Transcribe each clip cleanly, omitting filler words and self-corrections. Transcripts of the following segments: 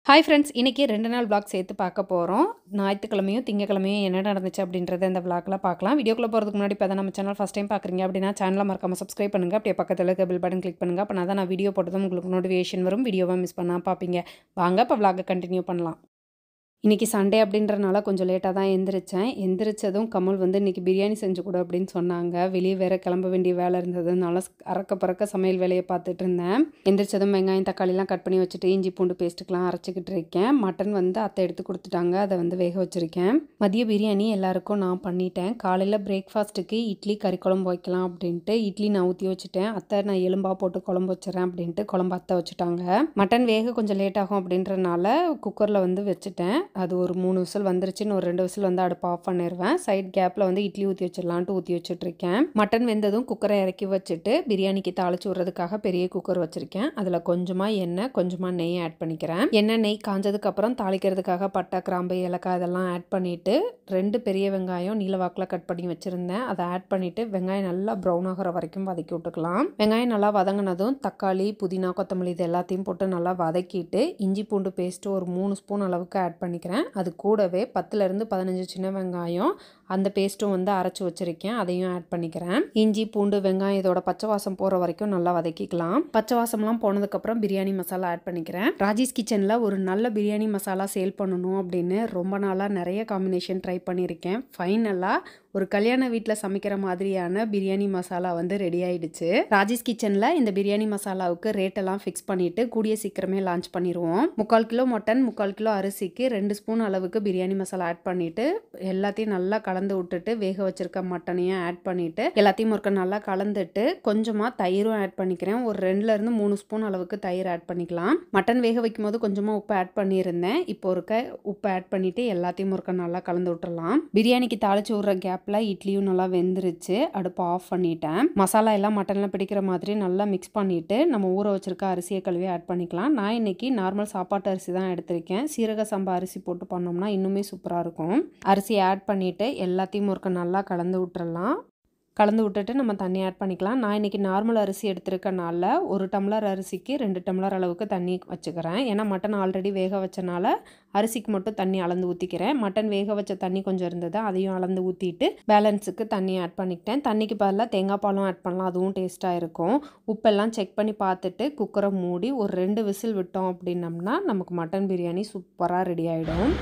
Hi friends, இன்றைக்கி 2 நாள் vlog சேர்த்து பார்க்க போகிறோம். ஞாயிற்றுக்கிழமையும் திங்கக்கிழமையும் என்ன நடந்துச்சு அப்படின்றத இந்த vlogல பார்க்கலாம். வீடியோக்குள்ளே போகிறதுக்கு முன்னாடி இப்போ தான் நம்ம சேனல் ஃபஸ்ட் டைம் பார்க்குறீங்க அப்படின்னா சேனலை மறக்காமல் சப்ஸ்கிரைப் பண்ணுங்கள். அப்படியே பக்கத்தில் இருக்க பெல் பட்டன் கிளிக் பண்ணுங்கள். அப்போ நான் வீடியோ போட்டதும் உங்களுக்கு நோட்டிஃபிகேஷன் வரும். வீடியோவை மிஸ் பண்ணாமல் பார்ப்பீங்க. வாங்க இப்போ vlog கண்டினியூ பண்ணலாம். இன்றைக்கி சண்டே அப்படின்றனால கொஞ்சம் லேட்டாக தான் எந்திரிச்சேன். எந்திரிச்சதும் கமல் வந்து இன்றைக்கி பிரியாணி செஞ்சு கொடு அப்படின்னு சொன்னாங்க. வெளியே வேறு கிளம்ப வேண்டிய வேலை இருந்ததுனால அறக்க பறக்க சமையல் வேலையை பார்த்துட்டு இருந்தேன். எந்திரிச்சதும் வெங்காயம் தக்காளிலாம் கட் பண்ணி வச்சுட்டு இஞ்சி பூண்டு பேஸ்ட்டுக்கெலாம் அரைச்சிக்கிட்டு இருக்கேன். மட்டன் வந்து அத்தை எடுத்து கொடுத்துட்டாங்க, அதை வந்து வேக வச்சுருக்கேன். மதிய பிரியாணி எல்லாருக்கும் நான் பண்ணிட்டேன். காலையில் பிரேக்ஃபாஸ்ட்டுக்கு இட்லி கறி குழம்பு வைக்கலாம் அப்படின்ட்டு இட்லி நான் ஊற்றி வச்சுட்டேன். அத்தை நான் எலும்பா போட்டு குழம்பு வச்சுறேன் அப்படின்ட்டு குழம்பு அத்தை வச்சுட்டாங்க. மட்டன் வேக கொஞ்சம் லேட் ஆகும் அப்படின்றனால குக்கரில் வந்து வச்சுட்டேன். அது ஒரு 3 விசில் வந்துருச்சுன்னு ஒரு 2 விசில் வந்து அடுப்பு ஆஃப் பண்ணிடுவேன். சைட் கேப்பில் வந்து இட்லி ஊற்றி வச்சிடலான்ட்டு ஊற்றி வச்சுட்ருக்கேன். மட்டன் வெந்ததும் குக்கரை இறக்கி வச்சுட்டு பிரியாணிக்கு தாளிச்சு விட்றதுக்காக பெரிய குக்கர் வச்சுருக்கேன். அதில் கொஞ்சமாக எண்ணெய் கொஞ்சமாக நெய் ஆட் பண்ணிக்கிறேன். எண்ணெய் நெய் காஞ்சதுக்கப்புறம் தாளிக்கிறதுக்காக பட்டை கிராம்பு ஏலக்காய் இதெல்லாம் ஆட் பண்ணிவிட்டு 2 பெரிய வெங்காயம் நீலவாக்கில் கட் பண்ணி வச்சுருந்தேன். அதை ஆட் பண்ணிவிட்டு வெங்காயம் நல்லா ப்ரௌன் ஆகிற வரைக்கும் வதக்கி விட்டுக்கலாம். வெங்காயம் நல்லா வதங்கினதும் தக்காளி புதினா கொத்தமல்லி இது எல்லாத்தையும் போட்டு நல்லா வதக்கிட்டு இஞ்சி பூண்டு பேஸ்ட்டு ஒரு 3 ஸ்பூன் அளவுக்கு ஆட் பண்ணிக்கிறேன். அது கூடவே 10லேருந்து 15 சின்ன வெங்காயம் அந்த பேஸ்ட்டும் வந்து அரைச்சி வச்சுருக்கேன், அதையும் ஆட் பண்ணிக்கிறேன். இஞ்சி பூண்டு வெங்காயம் இதோட பச்சை வாசம் போகிற வரைக்கும் நல்லா வதக்கிக்கலாம். பச்சை வாசம்லாம் போனதுக்கப்புறம் பிரியாணி மசாலா ஆட் பண்ணிக்கிறேன். ராஜேஷ் கிச்சனில் ஒரு நல்ல பிரியாணி மசாலா சேல் பண்ணணும் அப்படின்னு ரொம்ப நாளாக நிறைய காம்பினேஷன் ட்ரை பண்ணியிருக்கேன். ஃபைனலாக ஒரு கல்யாண வீட்டில் சமைக்கிற மாதிரியான பிரியாணி மசாலா வந்து ரெடி ஆயிடுச்சு. ராஜேஷ் கிச்சனில் இந்த பிரியாணி மசாலாவுக்கு ரேட்டெல்லாம் ஃபிக்ஸ் பண்ணிவிட்டு கூடிய சீக்கிரமே லான்ச் பண்ணிடுவோம். 3/4 கிலோ மட்டன் 3/4 கிலோ அரிசிக்கு 2 ஸ்பூன் அளவுக்கு பிரியாணி மசாலா ஆட் பண்ணிவிட்டு எல்லாத்தையும் நல்லா கலந்து விட்டுட்டு வேக வச்சிருக்க மட்டனையும் ஆட் பண்ணிவிட்டு எல்லாத்தையும் ஒருக்க நல்லா கலந்துட்டு கொஞ்சமாக தயிரும் ஆட் பண்ணிக்கிறேன். ஒரு 2லேருந்து 3 ஸ்பூன் அளவுக்கு தயிர் ஆட் பண்ணிக்கலாம். மட்டன் வேக வைக்கும் போது கொஞ்சமாக உப்பு ஆட் பண்ணியிருந்தேன். இப்போ ஒருக்க உப்பு ஆட் பண்ணிவிட்டு எல்லாத்தையும் ஒருக்க நல்லா கலந்து விட்டுறலாம். பிரியாணிக்கு தாளிச்சு விட்ற கேப்பில் இட்லியும் நல்லா வெந்துருச்சு. அடுப்பு ஆஃப் பண்ணிட்டேன். மசாலா எல்லாம் மட்டனில் பிடிக்கிற மாதிரி நல்லா மிக்ஸ் பண்ணிவிட்டு நம்ம ஊற வச்சிருக்க அரிசியை கழுவி ஆட் பண்ணிக்கலாம். நான் இன்னைக்கு நார்மல் சாப்பாட்டு அரிசி தான் எடுத்திருக்கேன். சீரக சம்பா அரிசி போட்டு பண்ணோம்னா இன்னுமே சூப்பராக இருக்கும். அரிசியை ஆட் பண்ணிவிட்டு எல்லாத்தையும் ஒருக்க நல்லா கலந்து விட்டுறலாம். கலந்து விட்டுட்டு நம்ம தண்ணி ஆட் பண்ணிக்கலாம். நான் இன்றைக்கி நார்மல் அரிசி எடுத்துருக்கனால 1 டம்ளர் அரிசிக்கு 2 டம்ளர் அளவுக்கு தண்ணி வச்சுக்கிறேன். ஏன்னா மட்டன் ஆல்ரெடி வேக வச்சனால அரிசிக்கு மட்டும் தண்ணி அளந்து ஊற்றிக்கிறேன். மட்டன் வேக வச்ச தண்ணி கொஞ்சம் இருந்தது, அதையும் அளந்து ஊற்றிட்டு பேலன்ஸுக்கு தண்ணி ஆட் பண்ணிக்கிட்டேன். தண்ணிக்கு பதிலாக தேங்காய் பாலும் ஆட் பண்ணலாம், அதுவும் டேஸ்ட்டாக இருக்கும். உப்பெல்லாம் செக் பண்ணி பார்த்துட்டு குக்கரை மூடி ஒரு 2 விசில் விட்டோம் அப்படின்னம்னா நமக்கு மட்டன் பிரியாணி சூப்பராக ரெடி ஆகிடும்.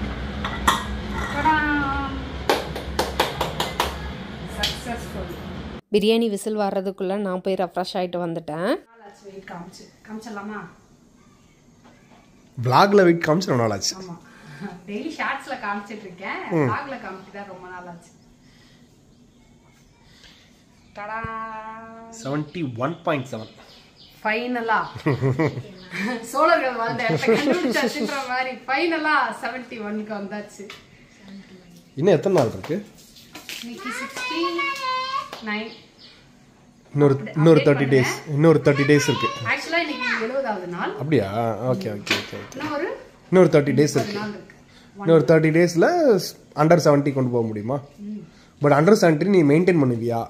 பிரியாணி விசில் வர்றதுக்குள்ளே நான் போய் ரெஃப்ரெஷ் ஆகிட்டு வந்துட்டேன். vlogல வெயிட் காமிச்சு ரொம்ப நாள் ஆச்சு. ஆமாம், டெய்லி ஷார்ட்ஸில் காமிச்சிட்டு இருக்கேன். vlogல காமிச்சு தான் ரொம்ப நாள் ஆச்சு. 71.7 ஃபைனலா சோழர்கள் வாழ்ந்த இடத்த கண்டுபிடிச்ச மாதிரி ஃபைனலா 71க்கு வந்தாச்சு. இன்னும் எத்தனை நாள் இருக்கு? இன்னைக்கு 69. இன்னொரு 30 டேஸ். இன்னொரு 30 டேஸ் இருக்கு. ஆக்சுவலா இன்னைக்கு 70வது நாள். அப்படியா? Okay okay okay. இன்னொரு 30 டேஸ் இருக்கு. இன்னொரு 30 டேஸ்ல அண்டர் 70 கொண்டு போக முடியுமா? பட் அண்டர் 70 நீ மெயின்டைன் பண்ணுவியா?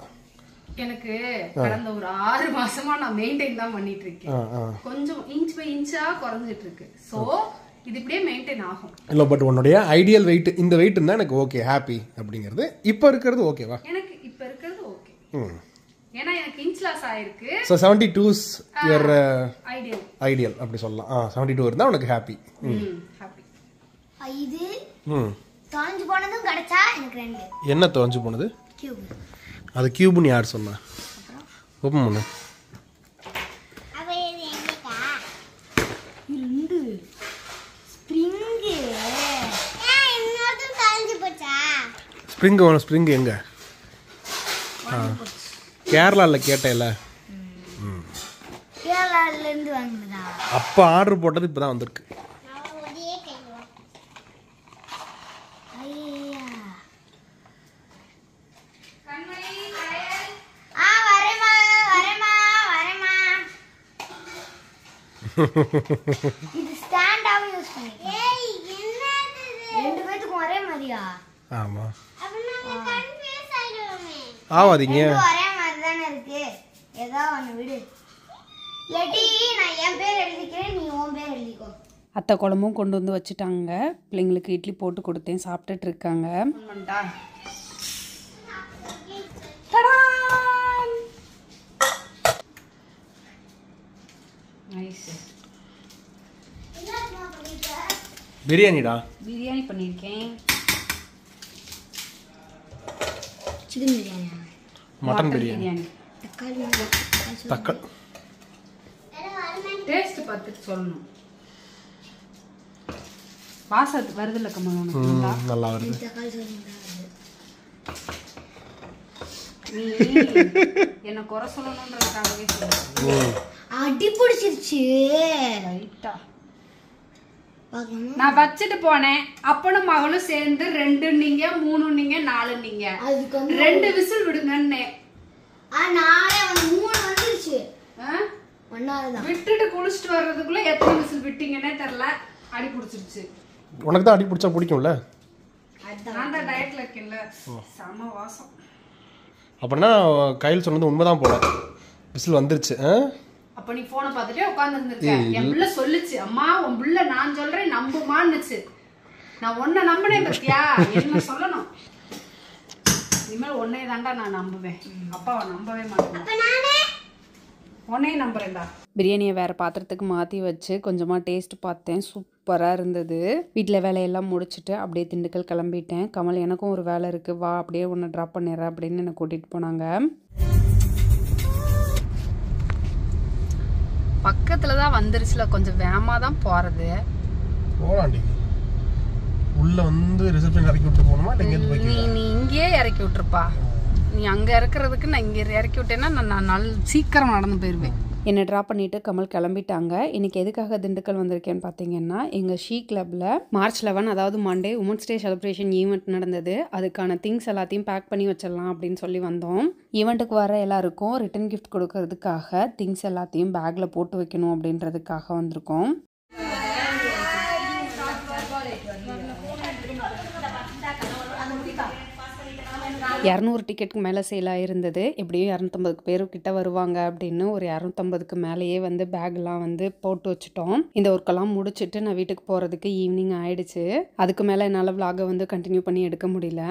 எனக்கு கடந்த ஒரு 6 மாசமா நான் மெயின்டைன் தான் பண்ணிட்டு இருக்கேன். கொஞ்சம் இன்ச் பை இன்ச்சா குறைஞ்சிட்டு இருக்கு. சோ இது இப்படியே மெயின்டைன் ஆகும். இல்ல பட் உன்னுடைய ஐடியல் வெயிட் இந்த வெயிட் இருந்தா எனக்கு ஓகே ஹாப்பி அப்படிங்கிறது. இப்போ இருக்கிறது ஓகேவா? எனக்கு இப்போ இருக்கிறது ஓகே. ஏன்னா எனக்கு இன்ச் லாஸ் ஆயிருக்கு. சோ 72 இஸ் யுவர் ஐடியல் அப்படி சொல்லலாம். 72 இருந்தா உனக்கு ஹாப்பி. ஹாப்பி. இது தொலைஞ்சு போனதும் கிடைச்சா எனக்கு 2. என்ன தொலைஞ்சு போனது? கியூப். அது கியூப்னு யார் சொன்னா? ஓபன் பண்ணு. அப்ப இது என்னக்கா? 2 ஸ்ப்ரிங். இன்னொரு தொலைஞ்சு போச்சா? ஸ்ப்ரிங் எங்க? கேரளால கேட்டேல. கேரளால இருந்து வாங்குனதா? அப்ப ஆர்டர் போட்டது இப்பதான் வந்திருக்கு. இது ஸ்டாண்டாவும் யூஸ் பண்ணிக்கலாம். ஏய் என்னது இது? 2 பேத்துக்கும் ஒரே மாதிரியா? ஆமா. அப்ப நான் கன்ஃபியூஸ் ஆயிடுவேன். ஆவாதீங்க. ஒரே மாதிரி தானே இருக்கு. ஏதோ ஒன்னு விடு. லெட்டி நான் என் பேர் எழுதிக்கிறேன், நீ உன் பேர் எழுதிக்கோ. அத்தை குழம்பும் கொண்டு வந்து வச்சுட்டாங்க. பிள்ளைங்களுக்கு இட்லி போட்டு கொடுத்தேன், சாப்பிட்டுட்டு இருக்காங்க. பிரியாணிடா. பிரியாணி பண்ணியிருக்கேன். சிக்கன் பிரியாணி, மட்டன் பிரியாணி, தக்காளி டேஸ்ட் பார்த்துட்டு சொல்லணும். வாசம் வருது இல்லை கமல்? நல்லா வருது. நீ என்ன குறை சொல்லணுன்றதுக்காகவே சொல்லுங்க. அடி பிடிச்சிருச்சு. ரைட்டா நான் வச்சுட்டு போனேன். அப்பனும் மகளும் சேர்ந்து 2 நீங்க 3 நீங்க 4 நீங்க 2 விசில் விடுங்கன்னு. நானே 3 வந்துருச்சு. விட்டுட்டு குளிச்சுட்டு வர்றதுக்குள்ள எத்தனை விசில் விட்டீங்கன்னே தெரியல. அடி பிடிச்சிருச்சு. உனக்கு தான் அடி பிடிச்சா பிடிக்கும்ல? நான் தான் டயட்ல இருக்கேன்ல. செம வாசம். அப்படின்னா கையில் சொன்னது உண்மைதான் போல. விசில் வந்துருச்சு. அப்ப நீ போனை பார்த்துட்டே உட்கார்ந்து இருந்திருக்க. என் பிள்ளை சொல்லுச்சு, அம்மா உன் பிள்ளை நான் சொல்றேன் நம்புமான்னுச்சு. நான் உன்னை நம்பினேன் பத்தியா, என்ன சொல்லணும். இனிமேல் உன்னைய தாண்டா நான் நம்புவேன், அப்பாவை நம்பவே மாட்டேன். உன்னையே நம்புறேன்டா. பிரியாணியை வேறு பாத்திரத்துக்கு மாற்றி வச்சு கொஞ்சமாக டேஸ்ட் பார்த்தேன். சூப்பராக இருந்தது. வீட்டில் வேலையெல்லாம் முடிச்சுட்டு அப்படியே திண்டுக்கல் கிளம்பிட்டேன். கமல் எனக்கும் ஒரு வேலை இருக்குது, வா அப்படியே ஒன்று ட்ராப் பண்ணிடுறேன் அப்படின்னு என்னை கூட்டிகிட்டு போனாங்க. பக்கத்தில் தான் வந்துருச்சுல, கொஞ்சம் வேகமாக தான் போகிறது. போகலாண்டி. உள்ளே வந்து ரிசப்ஷன் இறக்கி விட்டு போகணுமா? நீ இங்கேயே இறக்கி விட்டுருப்பா. நீ அங்கே இறக்குறதுக்கு நான் இங்கே இறக்கி விட்டேன்னா நான் சீக்கிரம் நடந்து போயிடுவேன். என்னை ட்ராப் பண்ணிவிட்டு கமல் கிளம்பிட்டாங்க. இன்றைக்கி எதுக்காக திண்டுக்கல் வந்திருக்கேன்னு பார்த்தீங்கன்னா, எங்கள் ஷீ கிளப்பில் March 11 அதாவது Monday women's day celebration event நடந்தது. அதுக்கான திங்ஸ் எல்லாத்தையும் பேக் பண்ணி வச்சிடலாம் அப்படின்னு சொல்லி வந்தோம். ஈவெண்ட்டுக்கு வர எல்லாருக்கும் ரிட்டன் கிஃப்ட் கொடுக்கறதுக்காக திங்ஸ் எல்லாத்தையும் பேக்கில் போட்டு வைக்கணும் அப்படின்றதுக்காக வந்திருக்கோம். $200 டிக்கெட்டுக்கு மேலே சேலாக இருந்தது. எப்படியும் 250 பேருக்கிட்ட வருவாங்க அப்படின்னு ஒரு 250க்கு மேலேயே வந்து பேக்லாம் வந்து போட்டு வச்சுட்டோம். இந்த ஒர்க்கெல்லாம் முடிச்சுட்டு நான் வீட்டுக்கு போகிறதுக்கு ஈவினிங் ஆயிடுச்சு. அதுக்கு மேலே என்னால் விலாகை வந்து கண்டினியூ பண்ணி எடுக்க முடியல.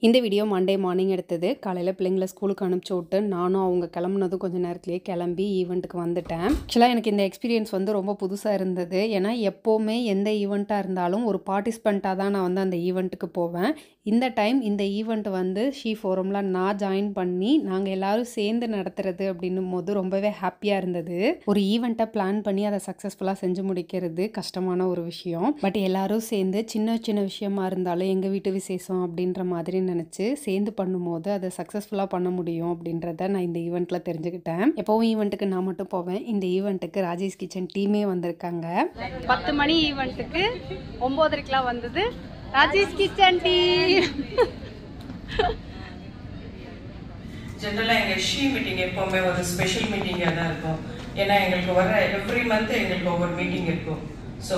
இந்த வீடியோ மண்டே மார்னிங் எடுத்தது. காலையில் பிள்ளைங்களை ஸ்கூலுக்கு அனுப்பிச்சி விட்டு நானும் அவங்க கிளம்புனதும் கொஞ்சம் நேரத்துலேயே கிளம்பி ஈவெண்ட்டுக்கு வந்துட்டேன். ஆக்சுவலாக எனக்கு இந்த எக்ஸ்பீரியன்ஸ் வந்து ரொம்ப புதுசாக இருந்தது. ஏன்னா எப்போவுமே எந்த ஈவெண்ட்டாக இருந்தாலும் ஒரு பார்ட்டிசிபெண்ட்டாக தான் நான் வந்து அந்த ஈவெண்ட்டுக்கு போவேன். இந்த டைம் இந்த ஈவெண்ட் வந்து ஷீ ஃபோரமில் நான் ஜாயின் பண்ணி நாங்கள் எல்லோரும் சேர்ந்து நடத்துறது அப்படின்னும் போது ரொம்பவே ஹாப்பியாக இருந்தது. ஒரு ஈவெண்ட்டை பிளான் பண்ணி அதை சக்ஸஸ்ஃபுல்லாக செஞ்சு முடிக்கிறது கஷ்டமான ஒரு விஷயம். பட் எல்லோரும் சேர்ந்து சின்ன சின்ன விஷயமா இருந்தாலும் எங்கள் வீட்டு விசேஷம் அப்படின்ற மாதிரி நினச்சி சேர்ந்து பண்ணும்போது அதை சக்ஸஸ்ஃபுல்லாக பண்ண முடியும் அப்படின்றத நான் இந்த ஈவெண்ட்டில் தெரிஞ்சுக்கிட்டேன். எப்போவும் ஈவெண்ட்டுக்கு நான் மட்டும் போவேன். இந்த ஈவெண்ட்டுக்கு ராஜேஷ் கிச்சன் டீமே வந்திருக்காங்க. 10 மணி ஈவெண்ட்டுக்கு 9:30 வந்தது ராஜேஷ் கிச்சன் டீம். ஜென்ரலாக எங்கள் ஷீ மீட்டிங் எப்போவுமே ஒரு ஸ்பெஷல் மீட்டிங்காக தான் இருக்கும். ஏன்னா எங்களுக்கு வர எவ்ரி மந்த் எங்களுக்கு ஒவ்வொரு மீட்டிங் இருக்கும். ஸோ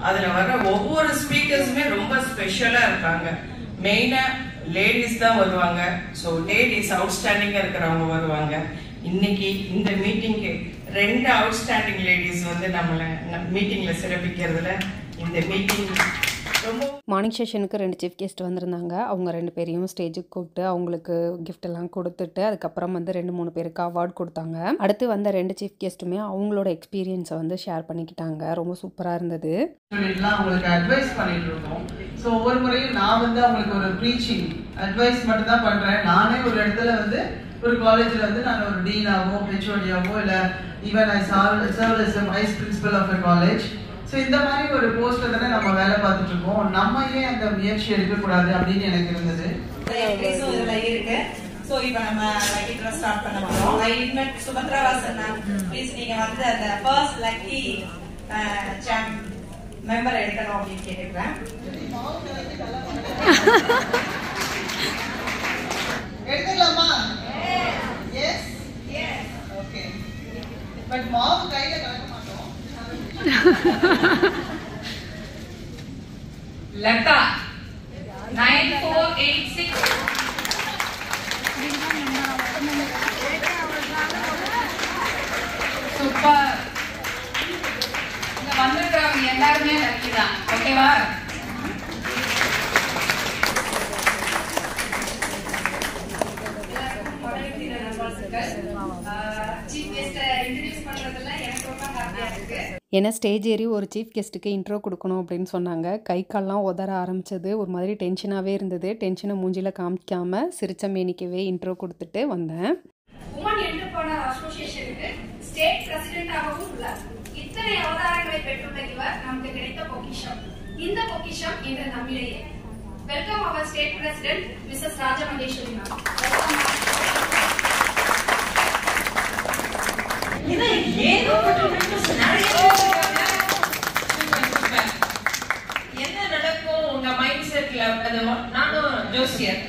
அதில் வர ஒவ்வொரு ஸ்பீக்கர்ஸுமே ரொம்ப ஸ்பெஷலாக இருப்பாங்க. மெயினாக லேடிஸ் தான் வருவாங்க. ஸோ லேடிஸ் அவுட்ஸ்டாண்டிங்காக இருக்கிறவங்க வருவாங்க. இன்னைக்கு இந்த மீட்டிங்க்கு 2 அவுட்ஸ்டாண்டிங் லேடிஸ் வந்து நம்மளை மீட்டிங்கில் சிறப்பிக்கிறதுல இந்த மீட்டிங் ரொம்ப. மார்னிங் செஷனுக்கு 2 சீஃப் கெஸ்ட் வந்திருந்தாங்க. அவங்க 2 பேரையும் ஸ்டேஜுக்கு கூப்பிட்டு அவங்களுக்கு கிஃப்ட் எல்லாம் கொடுத்துட்டு அதுக்கப்புறம் வந்து 2-3 பேருக்கு அவார்டு கொடுத்தாங்க. அடுத்து வந்த 2 சீஃப் கெஸ்ட்டுமே அவங்களோட எக்ஸ்பீரியன்ஸை வந்து ஷேர் பண்ணிக்கிட்டாங்க. ரொம்ப சூப்பராக இருந்தது. அவங்களுக்கு அட்வைஸ் பண்ணிட்டு இருக்கோம். ஸோ ஒவ்வொரு முறையும் நான் வந்து அவங்களுக்கு ஒரு ப்ரீச்சிங் அட்வைஸ் மட்டும் தான் பண்றேன். நானே ஒரு இடத்துல வந்து ஒரு காலேஜில் வந்து நான் ஒரு டீனாவோ ஹெச்ஓடியாவோ இல்லை even I serve as a vice principal of a college. So இந்த மாதிரி ஒரு போஸ்ட்ல தானே நம்ம வேலை பார்த்துட்டு இருக்கோம். நம்ம ஏன் அந்த முயற்சி எடுக்கக்கூடாது அப்படின்னு எனக்கு இருந்தது. இருக்கு. ஸோ இப்போ நம்ம லக்கி ஸ்டார்ட் பண்ண போறோம். I invite Subhadra Vasan ma'am, please நீங்க வந்து அந்த ஃபர்ஸ்ட் லக்கி மெம்பர் எடுக்கணும் அப்படின்னு கேட்டுக்கிறேன். எடுத்துக்கலாமா? S okay. பட் மாவு கையில கலக்க மாட்டோம். லதா 9486. சூப்பர். இங்க வந்து எல்லாருமே லக்கி தான். ஓகேவா? ஏன்னா ஸ்டேஜ் ஏறி ஒரு சீஃப் கெஸ்ட்டுக்கு இன்ட்ரோ கொடுக்கணும் அப்படின்னு சொன்னாங்க. கை கால்லாம் உதற ஆரம்பிச்சது. ஒரு மாதிரி டென்ஷனாகவே இருந்தது. டென்ஷனை மூஞ்சியில் காமிக்காம சிரிச்ச மேனிக்கவே இன்ட்ரோ கொடுத்துட்டு வந்தேன். உமன் என்டர்பிரனர் அசோசியேஷனுக்கு ஸ்டேட் பிரசிடென்டாகவும் உள்ளார். இத்தனை அவதாரங்களை பெற்றுள்ள இவர் நமக்கு கிடைத்த பொக்கிஷம். இந்த பொக்கிஷம் இன்று நம்மிடையே. வெல்கம் அவர் ஸ்டேட் பிரசிடென்ட் மிஸ்ஸஸ் ராஜமகேஸ்வரி மேம். என்ன நடக்கும் உங்க மைண்ட் செட்ல? நானும் ஜோசியர்,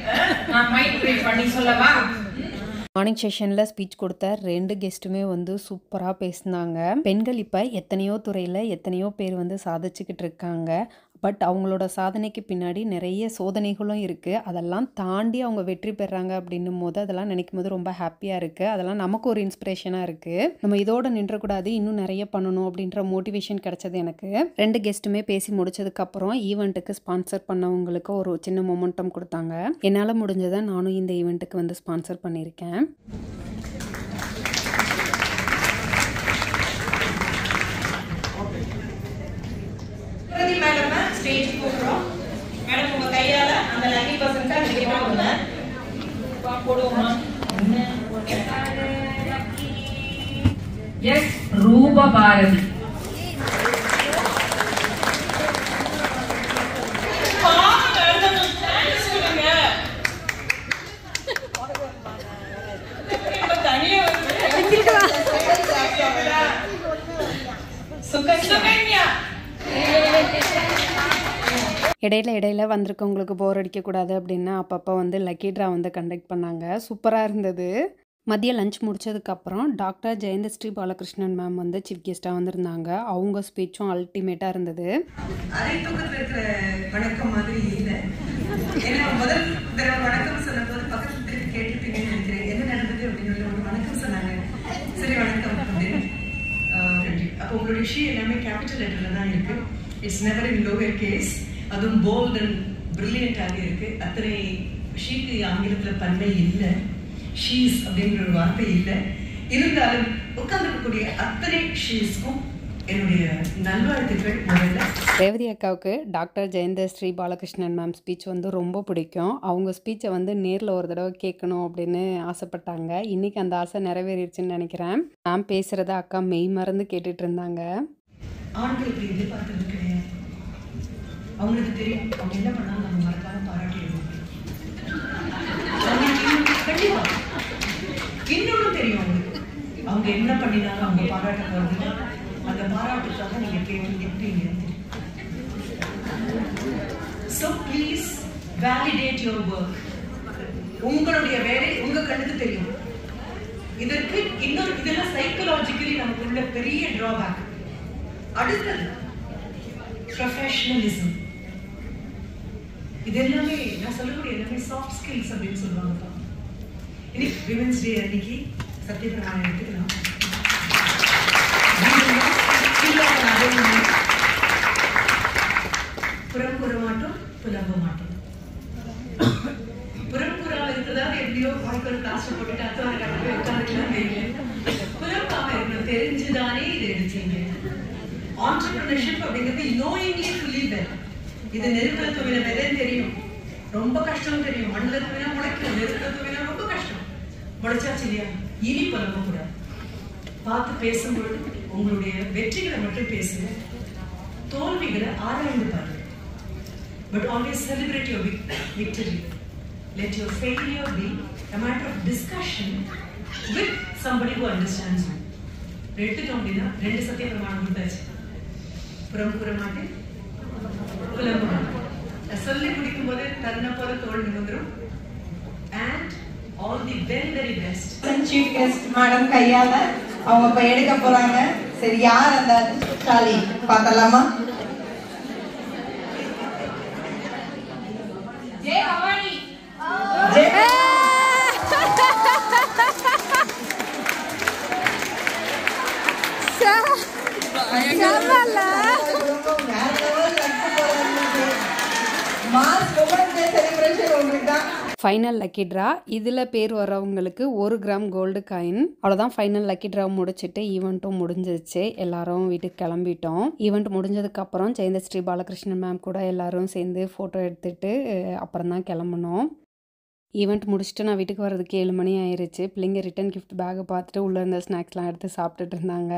நான் மைண்ட் ப்ரே பண்ணி சொல்லவா? மார்னிங் செஷனில் ஸ்பீச் கொடுத்த 2 கெஸ்ட்டுமே வந்து சூப்பராக பேசினாங்க. பெண்கள் இப்போ எத்தனையோ துறையில் எத்தனையோ பேர் வந்து சாதிச்சுக்கிட்டு இருக்காங்க. பட் அவங்களோட சாதனைக்கு பின்னாடி நிறைய சோதனைகளும் இருக்குது. அதெல்லாம் தாண்டி அவங்க வெற்றி பெறாங்க அப்படின்னும் போது அதெல்லாம் நினைக்கும் போது ரொம்ப ஹாப்பியாக இருக்குது. அதெல்லாம் நமக்கு ஒரு இன்ஸ்பிரேஷனாக இருக்குது. நம்ம இதோடு நின்றக்கூடாது, இன்னும் நிறைய பண்ணணும் அப்படின்ற மோட்டிவேஷன் கிடைச்சது எனக்கு. 2 கெஸ்ட்டுமே பேசி முடிச்சதுக்கப்புறம் ஈவெண்ட்டுக்கு ஸ்பான்சர் பண்ணவங்களுக்கு ஒரு சின்ன மொமெண்டம் கொடுத்தாங்க. என்னால் முடிஞ்சதை நானும் இந்த ஈவெண்ட்டுக்கு வந்து ஸ்பான்சர் பண்ணியிருக்கேன். மேடம் ஸ்டேஜ் கூப்பிடுறோம். மேடம் உங்க கையால அந்த லக்கி பர்சன்ட்டா நீங்க போடுங்க. போடுவோமா? எஸ், ரூபா பாரதி. இடையில வந்திருக்கவங்களுக்கு போர் அடிக்கக்கூடாது அப்படின்னா அப்பப்போ வந்து லக்கி ட்ரா வந்து கண்டக்ட் பண்ணாங்க. சூப்பராக இருந்தது. மதியம் லஞ்ச் முடிச்சதுக்கப்புறம் டாக்டர் ஜெயந்தஸ்ரீ பாலகிருஷ்ணன் மேம் வந்து சீஃப் கெஸ்ட்டாக வந்திருந்தாங்க. அவங்க ஸ்பீச்சும் அல்டிமேட்டாக இருந்தது. அரை தூக்கத்தில் இருக்கிற வணக்கம் மாதிரி இல்லை. ஏன்னா முதல் தடவை வணக்கம் சொன்னபோது பக்கத்தில் திருப்பி கேட்டுருப்பீங்கன்னு நினைக்கிறேன். என்ன நடந்தது அப்படின்னு ஒரு வணக்கம் சொன்னாங்க. சரி வணக்கம் அப்படின்னு. அப்போ உங்களுடைய ஷீ எல்லாமே கேபிட்டல் லெட்டரில் தான் இருக்கு. It's never in lower case. அதுவும் போல்ட் அண்ட் பிரில்லியண்டாக இருக்கு. அத்தனை ஷீக்கு ஆங்கிலத்தில் பன்மை இல்லை. ஷீஸ் அப்படிங்கிற ஒரு வார்த்தை இல்லை. இருந்தாலும் உட்கார்ந்துருக்கக்கூடிய அத்தனை ஷீஸ்க்கும் என்னுடைய நல்வாழ்த்துக்கள். முதல்ல ரேவதி அக்காவுக்கு doctor Jayanthasri Balakrishnan ma'am speech வந்து ரொம்ப பிடிக்கும். அவங்க ஸ்பீச்சை வந்து நேரில் ஒரு தடவை கேட்கணும் அப்படின்னு ஆசைப்பட்டாங்க. இன்றைக்கி அந்த ஆசை நிறைவேறிடுச்சுன்னு நினைக்கிறேன். மேம் பேசுகிறத அக்கா மெய் மறந்து கேட்டுட்டு இருந்தாங்க. ஆண்கள் இப்படி எதிர்பார்க்கறது கிடையாது. அவங்களுக்கு தெரியும் அவங்க என்ன பண்ணாலும் நம்ம மறக்காம பாராட்டிடுவோம். கண்டிப்பா இன்னொன்னு தெரியும் அவங்களுக்கு. அவங்க என்ன பண்ணினாலும் அவங்க பாராட்ட போறது. அந்த பாராட்டுக்காக நீங்க கேட்டு எப்படிங்க. So please validate your work. உங்களுடைய வேலை உங்க கண்ணுக்கு தெரியும். இதற்கு இன்னொரு இதெல்லாம் சைக்கலாஜிக்கலி நமக்குள்ள பெரிய டிராபேக். அடுத்தது ப்ரொஃபஷனலிசம். இது எல்லாமே நான் சொல்லக்கூடிய எல்லாமே சாஃப்ட் ஸ்கில்ஸ் அப்படின்னு சொல்லுவாங்க. இன்னைக்கு விமென்ஸ் டே அன்னைக்கு சத்தியபிரமாணம் எடுத்துக்கலாம். புறம்புற மாட்டோம், புலம்ப மாட்டோம். புறம்புறா இருக்கிறதாக எப்படியோ வாய்க்கு ஒரு காசு போட்டுட்டு அத்தனை கடமை உட்காந்துக்கலாம் வெயில. புலம்பாம இருக்கணும். தெரிஞ்சுதானே இதை எடுத்தீங்க. ஆண்டர்பிரினர்ஷிப் அப்படிங்கிறது knowingly to live it. இது நெருப்புல தூவின விதைன்னு தெரியும். ரொம்ப கஷ்டம் தெரியும். மண்ணில் தூவினா முளைக்கும். நெருப்புல தூவினா ரொம்ப கஷ்டம். முளைச்சாச்சு இல்லையா? இனி புலம்ப கூடாது. பார்த்து பேசும்பொழுது உங்களுடைய வெற்றிகளை மட்டும் பேசுங்க. தோல்விகளை ஆராய்ந்து பாருங்க. But always celebrate your victory. Let your failure be a matter of discussion with somebody who understands you. எடுத்துட்டோம் அப்படின்னா 2 சத்திய பிரமாணம் கொடுத்தாச்சு. புறம்புற மாட்டேன், புலம்ப மாட்டேன். சொல்லி குடிக்கும் போது தன்னை போல தோல் நிமிர்ந்துரும். And all the very very best. Chief guest madam கையால அவங்க இப்ப எடுக்க போறாங்க. சரி, யார் அந்த சாலி பார்த்தலாமா? Jai Bhavani. Jai final lucky draw. இதில் பேர் வரவங்களுக்கு 1 கிராம் கோல்டு காயின். அவ்வளோதான், ஃபைனல் லக்கி ட்ரா முடிச்சுட்டு ஈவெண்ட்டும் முடிஞ்சிருச்சு. எல்லாரும் வீட்டுக்கு கிளம்பிட்டோம். ஈவெண்ட் முடிஞ்சதுக்கப்புறம் ஜெயந்தஸ்ரீ பாலகிருஷ்ணன் மேம் கூட எல்லாரும் சேர்ந்து ஃபோட்டோ எடுத்துகிட்டு அப்புறம் தான் கிளம்புனோம். ஈவெண்ட் முடிச்சுட்டு நான் வீட்டுக்கு வரதுக்கு 7 மணி ஆயிடுச்சு. பிள்ளைங்க ரிட்டன் கிஃப்ட் பேக்கை பார்த்துட்டு உள்ளே இருந்த ஸ்நாக்ஸ்லாம் எடுத்து சாப்பிட்டுட்டு இருந்தாங்க.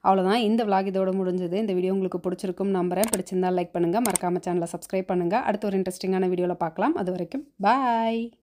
அவ்வளோதான், இந்த விளாக் இதோட முடிஞ்சது. இந்த வீடியோ உங்களுக்கு பிடிச்சிருக்கும் நம்புறேன். பிடிச்சிருந்தா லைக் பண்ணுங்கள், மறக்காமல் சேனலை சப்ஸ்கிரைப் பண்ணுங்கள். அடுத்து ஒரு இன்ட்ரெஸ்டிங்கான வீடியோவில் பார்க்கலாம். அது வரைக்கும் பாய்.